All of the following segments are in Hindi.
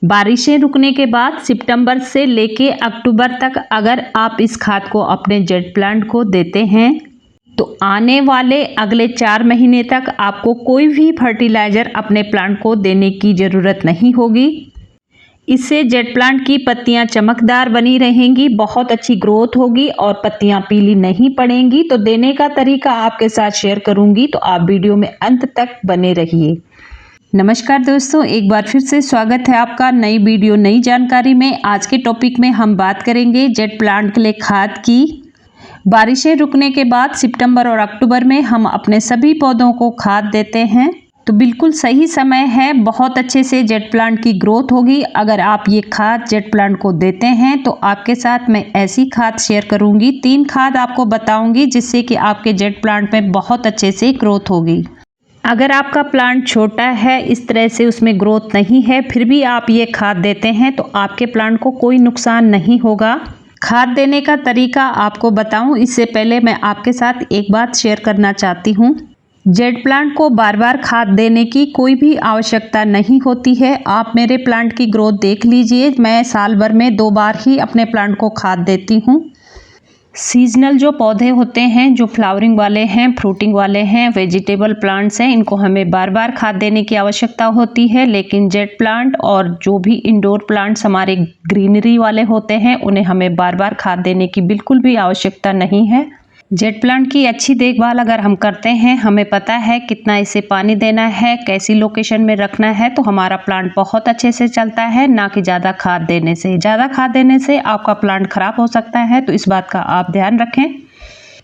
बारिशें रुकने के बाद सितंबर से लेके अक्टूबर तक अगर आप इस खाद को अपने जेट प्लांट को देते हैं तो आने वाले अगले 4 महीने तक आपको कोई भी फर्टिलाइज़र अपने प्लांट को देने की ज़रूरत नहीं होगी। इससे जेट प्लांट की पत्तियां चमकदार बनी रहेंगी, बहुत अच्छी ग्रोथ होगी और पत्तियां पीली नहीं पड़ेंगी। तो देने का तरीका आपके साथ शेयर करूंगी, तो आप वीडियो में अंत तक बने रहिए। नमस्कार दोस्तों, एक बार फिर से स्वागत है आपका नई वीडियो नई जानकारी में। आज के टॉपिक में हम बात करेंगे जेट प्लांट के लिए खाद की। बारिशें रुकने के बाद सितंबर और अक्टूबर में हम अपने सभी पौधों को खाद देते हैं, तो बिल्कुल सही समय है। बहुत अच्छे से जेट प्लांट की ग्रोथ होगी अगर आप ये खाद जेट प्लांट को देते हैं। तो आपके साथ मैं ऐसी खाद शेयर करूंगी, 3 खाद आपको बताऊंगी जिससे कि आपके जेट प्लांट में बहुत अच्छे से ग्रोथ होगी। अगर आपका प्लांट छोटा है, इस तरह से उसमें ग्रोथ नहीं है, फिर भी आप ये खाद देते हैं तो आपके प्लांट को कोई नुकसान नहीं होगा। खाद देने का तरीका आपको बताऊं इससे पहले मैं आपके साथ एक बात शेयर करना चाहती हूं। जेट प्लांट को बार बार खाद देने की कोई भी आवश्यकता नहीं होती है। आप मेरे प्लांट की ग्रोथ देख लीजिए, मैं साल भर में 2 बार ही अपने प्लांट को खाद देती हूँ। सीजनल जो पौधे होते हैं, जो फ्लावरिंग वाले हैं, फ्रूटिंग वाले हैं, वेजिटेबल प्लांट्स हैं, इनको हमें बार बार खाद देने की आवश्यकता होती है। लेकिन जेट प्लांट और जो भी इंडोर प्लांट्स हमारे ग्रीनरी वाले होते हैं, उन्हें हमें बार बार खाद देने की बिल्कुल भी आवश्यकता नहीं है। जेट प्लांट की अच्छी देखभाल अगर हम करते हैं, हमें पता है कितना इसे पानी देना है, कैसी लोकेशन में रखना है, तो हमारा प्लांट बहुत अच्छे से चलता है। ना कि ज़्यादा खाद देने से। ज़्यादा खाद देने से आपका प्लांट खराब हो सकता है, तो इस बात का आप ध्यान रखें।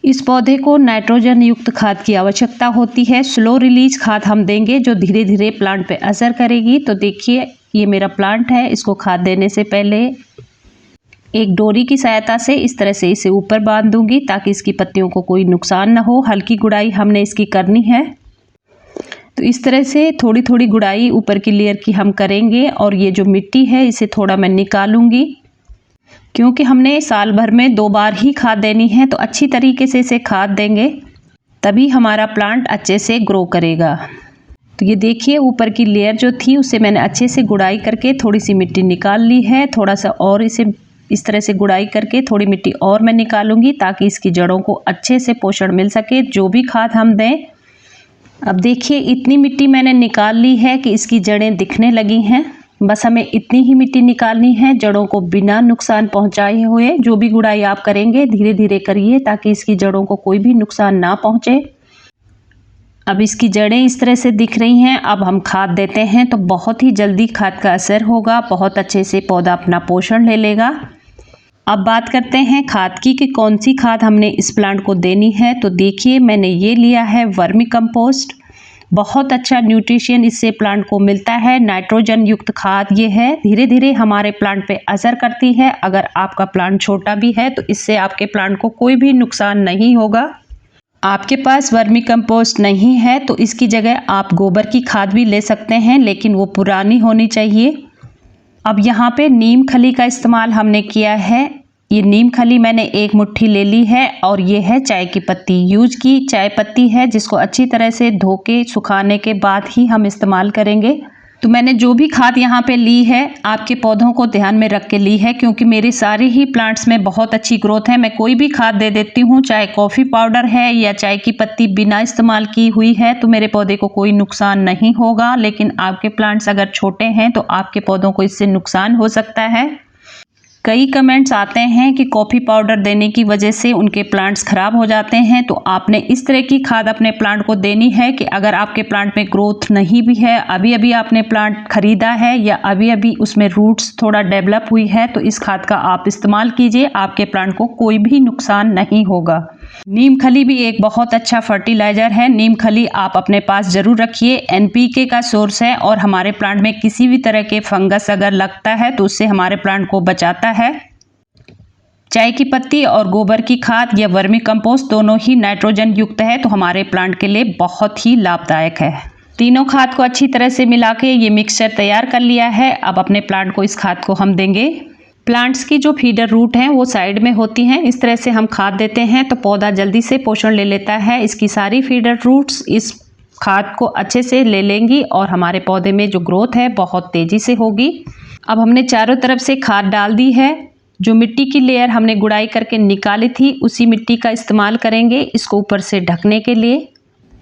इस पौधे को नाइट्रोजन युक्त खाद की आवश्यकता होती है। स्लो रिलीज खाद हम देंगे जो धीरे धीरे प्लांट पे असर करेगी। तो देखिए, ये मेरा प्लांट है, इसको खाद देने से पहले एक डोरी की सहायता से इस तरह से इसे ऊपर बांध दूंगी ताकि इसकी पत्तियों को कोई नुकसान ना हो। हल्की गुड़ाई हमने इसकी करनी है, तो इस तरह से थोड़ी थोड़ी गुड़ाई ऊपर की लेयर की हम करेंगे। और ये जो मिट्टी है इसे थोड़ा मैं निकालूंगी, क्योंकि हमने साल भर में 2 बार ही खाद देनी है, तो अच्छी तरीके से इसे खाद देंगे तभी हमारा प्लांट अच्छे से ग्रो करेगा। तो ये देखिए, ऊपर की लेयर जो थी उसे मैंने अच्छे से गुड़ाई करके थोड़ी सी मिट्टी निकाल ली है। थोड़ा सा और इसे इस तरह से गुड़ाई करके थोड़ी मिट्टी और मैं निकालूंगी ताकि इसकी जड़ों को अच्छे से पोषण मिल सके जो भी खाद हम दें। अब देखिए, इतनी मिट्टी मैंने निकाल ली है कि इसकी जड़ें दिखने लगी हैं। बस हमें इतनी ही मिट्टी निकालनी है, जड़ों को बिना नुकसान पहुंचाए हुए। जो भी गुड़ाई आप करेंगे धीरे धीरे करिए ताकि इसकी जड़ों को कोई भी नुकसान ना पहुंचे। अब इसकी जड़ें इस तरह से दिख रही हैं। अब हम खाद देते हैं तो बहुत ही जल्दी खाद का असर होगा, बहुत अच्छे से पौधा अपना पोषण ले लेगा। अब बात करते हैं खाद की कि कौन सी खाद हमने इस प्लांट को देनी है। तो देखिए, मैंने ये लिया है वर्मी कंपोस्ट। बहुत अच्छा न्यूट्रिशन इससे प्लांट को मिलता है। नाइट्रोजन युक्त खाद ये है, धीरे धीरे हमारे प्लांट पे असर करती है। अगर आपका प्लांट छोटा भी है तो इससे आपके प्लांट को कोई भी नुकसान नहीं होगा। आपके पास वर्मी कंपोस्ट नहीं है तो इसकी जगह आप गोबर की खाद भी ले सकते हैं, लेकिन वो पुरानी होनी चाहिए। अब यहाँ पे नीम खली का इस्तेमाल हमने किया है। ये नीम खली मैंने 1 मुट्ठी ले ली है और ये है चाय की पत्ती। यूज की चाय पत्ती है जिसको अच्छी तरह से धो के सुखाने के बाद ही हम इस्तेमाल करेंगे। तो मैंने जो भी खाद यहाँ पे ली है आपके पौधों को ध्यान में रख के ली है, क्योंकि मेरे सारे ही प्लांट्स में बहुत अच्छी ग्रोथ है। मैं कोई भी खाद दे देती हूँ, चाहे कॉफ़ी पाउडर है या चाय की पत्ती बिना इस्तेमाल की हुई है, तो मेरे पौधे को कोई नुकसान नहीं होगा। लेकिन आपके प्लांट्स अगर छोटे हैं तो आपके पौधों को इससे नुकसान हो सकता है। कई कमेंट्स आते हैं कि कॉफ़ी पाउडर देने की वजह से उनके प्लांट्स खराब हो जाते हैं। तो आपने इस तरह की खाद अपने प्लांट को देनी है कि अगर आपके प्लांट में ग्रोथ नहीं भी है, अभी अभी आपने प्लांट खरीदा है या अभी अभी उसमें रूट्स थोड़ा डेवलप हुई है, तो इस खाद का आप इस्तेमाल कीजिए, आपके प्लांट को कोई भी नुकसान नहीं होगा। नीम खली भी एक बहुत अच्छा फर्टिलाइजर है। नीम खली आप अपने पास जरूर रखिए। NPK का सोर्स है और हमारे प्लांट में किसी भी तरह के फंगस अगर लगता है तो उससे हमारे प्लांट को बचाता है। चाय की पत्ती और गोबर की खाद या वर्मी कंपोस्ट दोनों ही नाइट्रोजन युक्त है, तो हमारे प्लांट के लिए बहुत ही लाभदायक है। तीनों खाद को अच्छी तरह से मिला के ये मिक्सचर तैयार कर लिया है। अब अपने प्लांट को इस खाद को हम देंगे। प्लांट्स की जो फीडर रूट हैं वो साइड में होती हैं। इस तरह से हम खाद देते हैं तो पौधा जल्दी से पोषण ले लेता है। इसकी सारी फीडर रूट्स इस खाद को अच्छे से ले लेंगी और हमारे पौधे में जो ग्रोथ है बहुत तेज़ी से होगी। अब हमने चारों तरफ से खाद डाल दी है। जो मिट्टी की लेयर हमने गुड़ाई करके निकाली थी उसी मिट्टी का इस्तेमाल करेंगे इसको ऊपर से ढकने के लिए।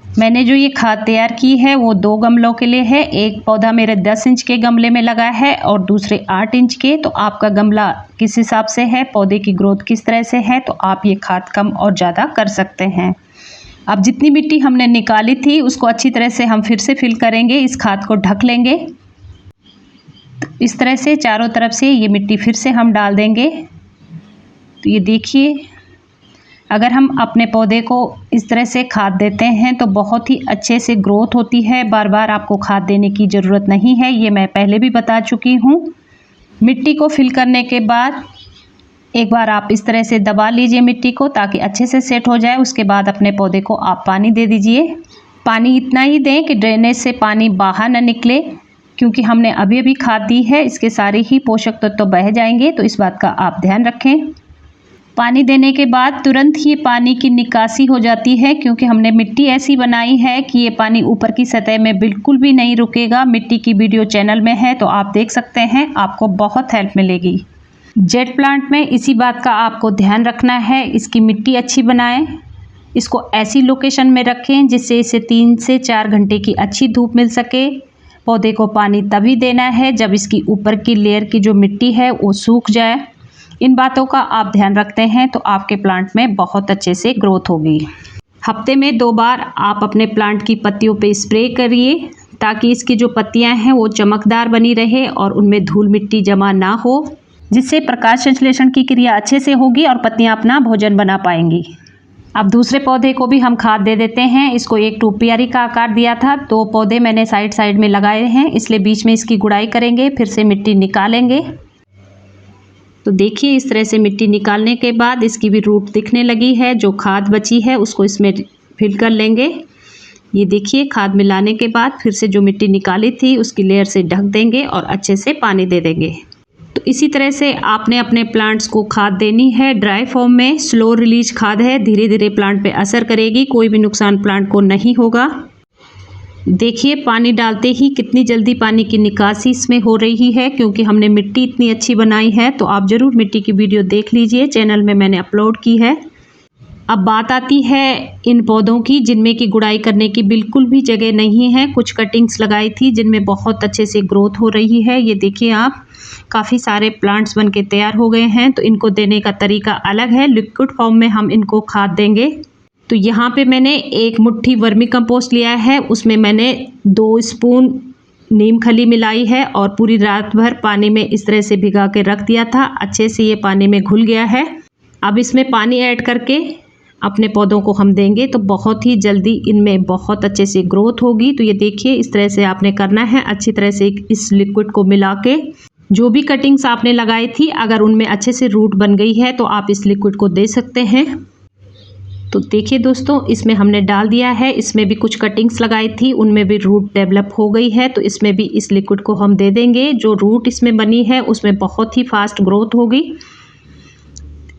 मैंने जो ये खाद तैयार की है वो 2 गमलों के लिए है। एक पौधा मेरे 10 इंच के गमले में लगा है और दूसरे 8 इंच के। तो आपका गमला किस हिसाब से है, पौधे की ग्रोथ किस तरह से है, तो आप ये खाद कम और ज़्यादा कर सकते हैं। अब जितनी मिट्टी हमने निकाली थी उसको अच्छी तरह से हम फिर से फिल करेंगे, इस खाद को ढक लेंगे। इस तरह से चारों तरफ से ये मिट्टी फिर से हम डाल देंगे। तो ये देखिए, अगर हम अपने पौधे को इस तरह से खाद देते हैं तो बहुत ही अच्छे से ग्रोथ होती है। बार बार आपको खाद देने की ज़रूरत नहीं है, ये मैं पहले भी बता चुकी हूँ। मिट्टी को फिल करने के बाद एक बार आप इस तरह से दबा लीजिए मिट्टी को ताकि अच्छे से सेट हो जाए। उसके बाद अपने पौधे को आप पानी दे दीजिए। पानी इतना ही दें कि ड्रेनेज से पानी बाहर न निकले, क्योंकि हमने अभी अभी खाद दी है, इसके सारे ही पोषक तत्व तो बह जाएंगे, तो इस बात का आप ध्यान रखें। पानी देने के बाद तुरंत ही पानी की निकासी हो जाती है, क्योंकि हमने मिट्टी ऐसी बनाई है कि ये पानी ऊपर की सतह में बिल्कुल भी नहीं रुकेगा। मिट्टी की वीडियो चैनल में है तो आप देख सकते हैं, आपको बहुत हेल्प मिलेगी। जेट प्लांट में इसी बात का आपको ध्यान रखना है, इसकी मिट्टी अच्छी बनाएं, इसको ऐसी लोकेशन में रखें जिससे इसे 3 से 4 घंटे की अच्छी धूप मिल सके। पौधे को पानी तभी देना है जब इसकी ऊपर की लेयर की जो मिट्टी है वो सूख जाए। इन बातों का आप ध्यान रखते हैं तो आपके प्लांट में बहुत अच्छे से ग्रोथ होगी। हफ्ते में 2 बार आप अपने प्लांट की पत्तियों पे स्प्रे करिए ताकि इसकी जो पत्तियां हैं वो चमकदार बनी रहे और उनमें धूल मिट्टी जमा ना हो, जिससे प्रकाश संश्लेषण की क्रिया अच्छे से होगी और पत्तियां अपना भोजन बना पाएंगी। अब दूसरे पौधे को भी हम खाद दे देते हैं। इसको एक टोपियारी का आकार दिया था, 2 पौधे मैंने साइड साइड में लगाए हैं, इसलिए बीच में इसकी गुड़ाई करेंगे, फिर से मिट्टी निकालेंगे। तो देखिए, इस तरह से मिट्टी निकालने के बाद इसकी भी रूट दिखने लगी है। जो खाद बची है उसको इसमें फिल कर लेंगे। ये देखिए, खाद मिलाने के बाद फिर से जो मिट्टी निकाली थी उसकी लेयर से ढक देंगे और अच्छे से पानी दे देंगे। तो इसी तरह से आपने अपने प्लांट्स को खाद देनी है। ड्राई फॉर्म में स्लो रिलीज खाद है, धीरे धीरे प्लांट पे असर करेगी, कोई भी नुकसान प्लांट को नहीं होगा। देखिए, पानी डालते ही कितनी जल्दी पानी की निकासी इसमें हो रही है, क्योंकि हमने मिट्टी इतनी अच्छी बनाई है। तो आप ज़रूर मिट्टी की वीडियो देख लीजिए, चैनल में मैंने अपलोड की है। अब बात आती है इन पौधों की जिनमें की गुड़ाई करने की बिल्कुल भी जगह नहीं है। कुछ कटिंग्स लगाई थी जिनमें बहुत अच्छे से ग्रोथ हो रही है। ये देखिए, आप काफ़ी सारे प्लांट्स बन के तैयार हो गए हैं। तो इनको देने का तरीका अलग है, लिक्विड फॉर्म में हम इनको खाद देंगे। तो यहाँ पे मैंने 1 मुट्ठी वर्मी कंपोस्ट लिया है, उसमें मैंने 2 स्पून नीम खली मिलाई है और पूरी रात भर पानी में इस तरह से भिगा के रख दिया था। अच्छे से ये पानी में घुल गया है। अब इसमें पानी ऐड करके अपने पौधों को हम देंगे तो बहुत ही जल्दी इनमें बहुत अच्छे से ग्रोथ होगी। तो ये देखिए, इस तरह से आपने करना है, अच्छी तरह से इस लिक्विड को मिला के। जो भी कटिंग्स आपने लगाई थी अगर उनमें अच्छे से रूट बन गई है तो आप इस लिक्विड को दे सकते हैं। तो देखिए दोस्तों, इसमें हमने डाल दिया है। इसमें भी कुछ कटिंग्स लगाई थी, उनमें भी रूट डेवलप हो गई है, तो इसमें भी इस लिक्विड को हम दे देंगे। जो रूट इसमें बनी है उसमें बहुत ही फास्ट ग्रोथ होगी।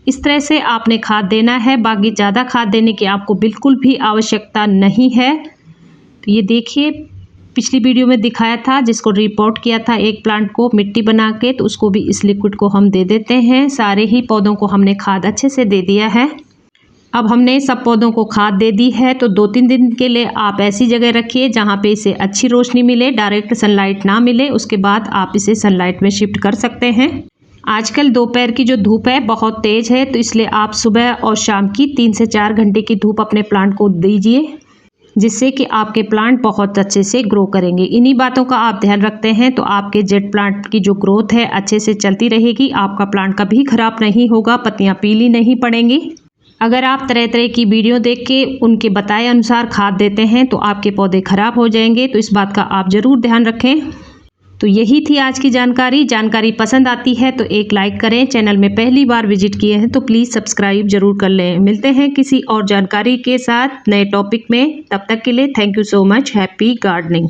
इस तरह से आपने खाद देना है, बाकी ज़्यादा खाद देने की आपको बिल्कुल भी आवश्यकता नहीं है। तो ये देखिए, पिछली वीडियो में दिखाया था, जिसको रिपोर्ट किया था एक प्लांट को मिट्टी बना के, तो उसको भी इस लिक्विड को हम दे देते हैं। सारे ही पौधों को हमने खाद अच्छे से दे दिया है। अब हमने सब पौधों को खाद दे दी है, तो 2-3 दिन के लिए आप ऐसी जगह रखिए जहाँ पे इसे अच्छी रोशनी मिले, डायरेक्ट सनलाइट ना मिले। उसके बाद आप इसे सनलाइट में शिफ्ट कर सकते हैं। आजकल दोपहर की जो धूप है बहुत तेज़ है, तो इसलिए आप सुबह और शाम की 3 से 4 घंटे की धूप अपने प्लांट को दीजिए, जिससे कि आपके प्लांट बहुत अच्छे से ग्रो करेंगे। इन्हीं बातों का आप ध्यान रखते हैं तो आपके जेट प्लांट की जो ग्रोथ है अच्छे से चलती रहेगी। आपका प्लांट कभी खराब नहीं होगा, पत्तियाँ पीली नहीं पड़ेंगी। अगर आप तरह तरह की वीडियो देख के उनके बताए अनुसार खाद देते हैं तो आपके पौधे खराब हो जाएंगे। तो इस बात का आप ज़रूर ध्यान रखें। तो यही थी आज की जानकारी पसंद आती है तो एक लाइक करें। चैनल में पहली बार विजिट किए हैं तो प्लीज़ सब्सक्राइब जरूर कर लें। मिलते हैं किसी और जानकारी के साथ नए टॉपिक में, तब तक के लिए thank you so much. Happy gardening.